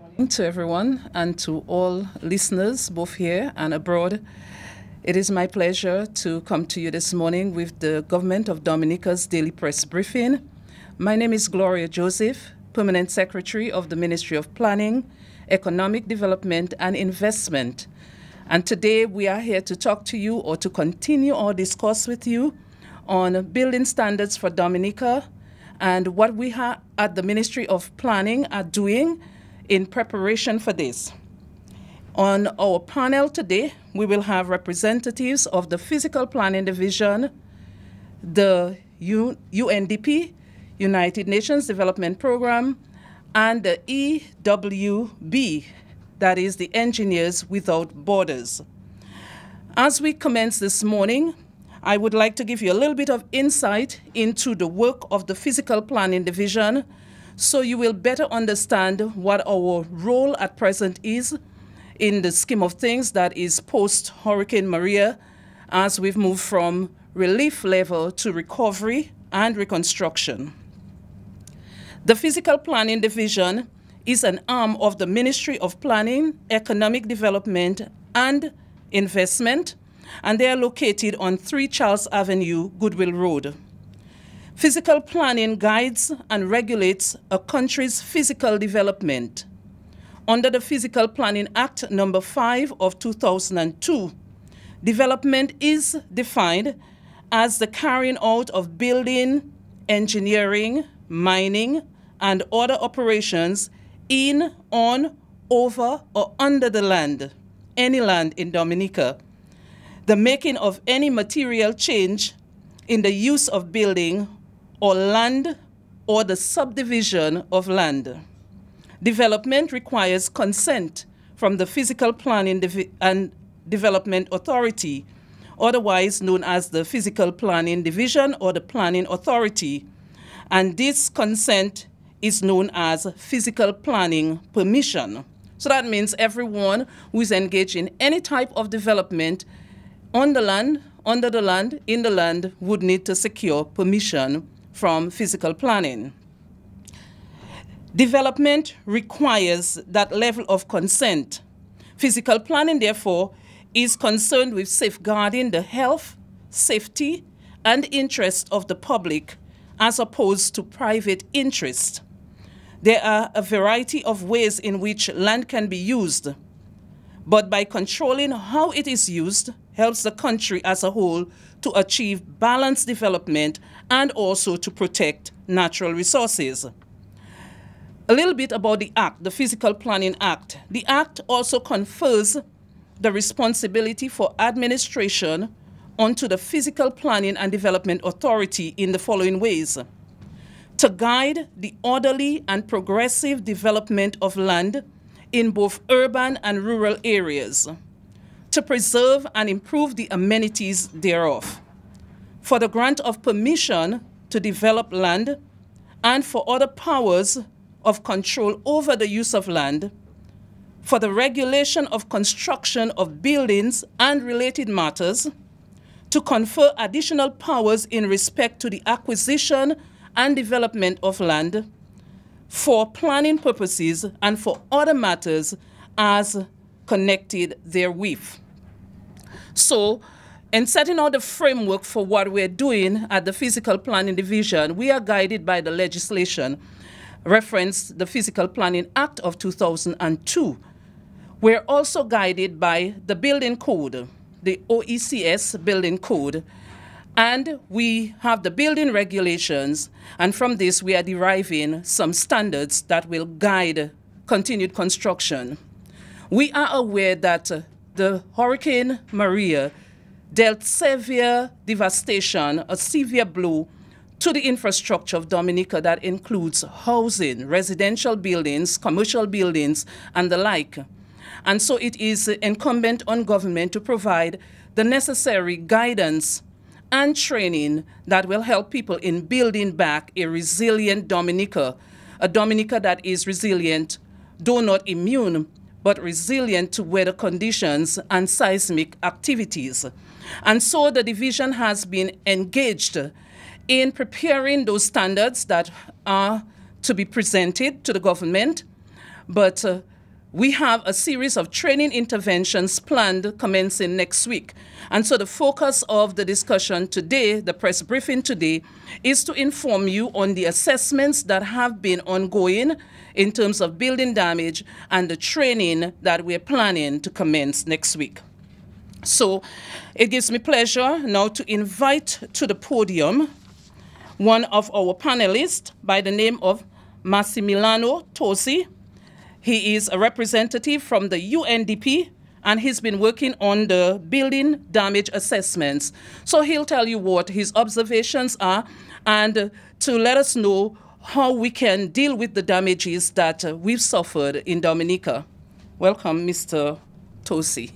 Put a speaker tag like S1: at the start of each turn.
S1: morning to everyone and to all listeners, both here and abroad. It is my pleasure to come to you this morning with the Government of Dominica's daily press briefing. My name is Gloria Joseph, Permanent Secretary of the Ministry of Planning, Economic Development and Investment. And today we are here to talk to you or to continue our discourse with you on building standards for Dominica and what we at the Ministry of Planning are doing in preparation for this. On our panel today, we will have representatives of the Physical Planning Division, the UNDP, United Nations Development Program, and the EWB, that is the Engineers Without Borders. As we commence this morning, I would like to give you a little bit of insight into the work of the Physical Planning Division so you will better understand what our role at present is in the scheme of things that is post-Hurricane Maria as we've moved from relief level to recovery and reconstruction. The Physical Planning Division is an arm of the Ministry of Planning, Economic Development and Investment, and they are located on 3 Charles Avenue, Goodwill Road. Physical planning guides and regulates a country's physical development. Under the Physical Planning Act No. 5 of 2002, development is defined as the carrying out of building, engineering, mining, and other operations in, on, over, or under the land, any land in Dominica, the making of any material change in the use of building or land or the subdivision of land. Development requires consent from the Physical Planning and Development Authority, otherwise known as the Physical Planning Division or the Planning Authority, and this consent is known as Physical Planning Permission. So that means everyone who is engaged in any type of development on the land, under the land, in the land, would need to secure permission from physical planning. Development requires that level of consent. Physical planning, therefore, is concerned with safeguarding the health, safety, and interest of the public as opposed to private interest. There are a variety of ways in which land can be used, but by controlling how it is used helps the country as a whole to achieve balanced development and also to protect natural resources. A little bit about the Act, the Physical Planning Act. The Act also confers the responsibility for administration onto the Physical Planning and Development Authority in the following ways: to guide the orderly and progressive development of land in both urban and rural areas, to preserve and improve the amenities thereof, for the grant of permission to develop land, and for other powers of control over the use of land, for the regulation of construction of buildings and related matters, to confer additional powers in respect to the acquisition and development of land, for planning purposes and for other matters as connected therewith. So, in setting out the framework for what we're doing at the Physical Planning Division, we are guided by the legislation, referenced the Physical Planning Act of 2002. We're also guided by the Building Code, the OECS Building Code, and we have the building regulations, and from this we are deriving some standards that will guide continued construction. We are aware that the Hurricane Maria dealt severe devastation, a severe blow to the infrastructure of Dominica that includes housing, residential buildings, commercial buildings, and the like. And so it is incumbent on government to provide the necessary guidance and training that will help people in building back a resilient Dominica, a Dominica that is resilient, though not immune, but resilient to weather conditions and seismic activities. And so the division has been engaged in preparing those standards that are to be presented to the government, but We have a series of training interventions planned commencing next week. And so the focus of the discussion today, the press briefing today, is to inform you on the assessments that have been ongoing in terms of building damage and the training that we're planning to commence next week. So it gives me pleasure now to invite to the podium one of our panelists by the name of Massimiliano Tosi. He is a representative from the UNDP, and he's been working on the building damage assessments. So he'll tell you what his observations are and to let us know how we can deal with the damages that we've suffered in Dominica. Welcome, Mr. Tosi.